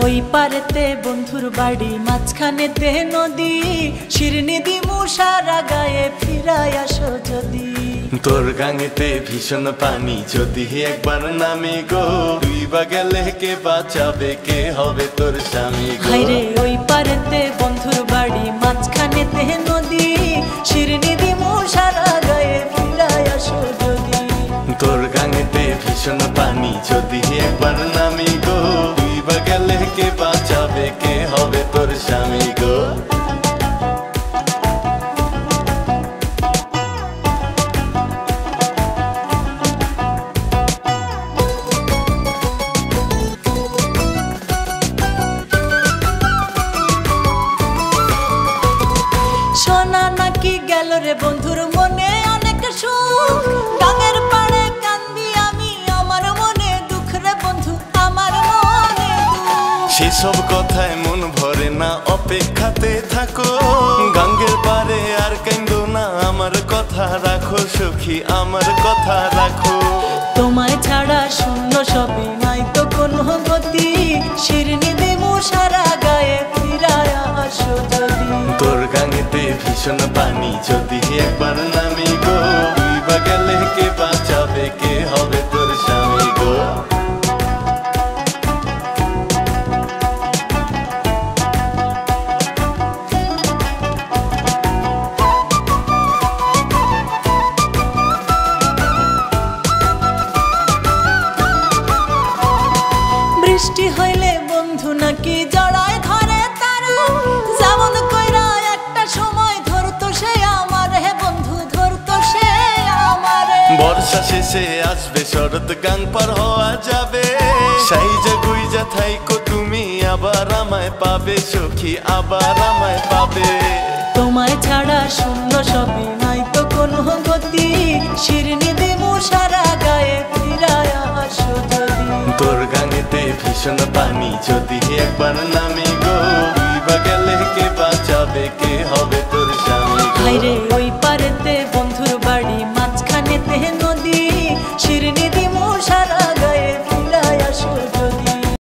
ওই পারেতে বন্ধুর বাড়ি, মাঝখানেতে নদী, শিরনি দিমু সারা গায়ে, ফিরায় আসো যদি। তোর গাঙেতে ভীষণ পানি, যদি একবার নামে গো, তুই বা গেলে কে বাঁচাবে, কে হবে তোর স্বামী গো। হায়রে ওই পারেতে বন্ধুর বাড়ি, মাঝখানেতে নদী, শিরনি দিমু সারা গায়ে, ফিরায় আসো যদি। তোর গাঙেতে ভীষণ পানি, যদি একবার নামে গো, তুই বা গেলে কে বাঁচাবে, কে হবে তোর স্বামী গো। শোনা নাকি গেল রে বন্ধুর মনে অনেক সুখ, গাঙের পাড়ে কান্দি আমি, আমার মনে দুঃখ রে বন্ধু, আমার মনে দুঃখ। সেসব কথায় মন ভরে না, অপেক্ষাতে থাকো, গাঙ্গের পারে আর কান্দো না, আমার কথা রাখো সখী, আমার কথা রাখো। তোমায় ছাড়া শূন্য সবই, নাই তো কোনো গতি, শিরনি দিমু সারা গায়ে, ফিরায় আসো যদি। তোর গাঙেতে ভীষণ পানি, যদি একবার নামি গো, তুই বা গেলে কে বাঁচাবে, কে হবে তোর স্বামী গো। বৃষ্টি হইলে বন্ধু নাকি জড়ায় ধরে তারা, যেমন কইরা একটা সময় ধরতো সে আমার, হে বন্ধু ধরতো সে আমারে। বর্ষা শেষে আসবে শরৎ, গাং পার হওয়া যাবে, সাইজা গুইজা থাইকো তুমি, আবার আমায় পাবে সখী, আবার আমায় পাবে। তোমায় ছাড়া শূন্য সবই, নাই তো কোনো গতি, শিরনি দিমু সারা গায়ে, ফিরায় আসো যদি। তোর গাঙেতে ভীষণ পানি, যদি একবার নামে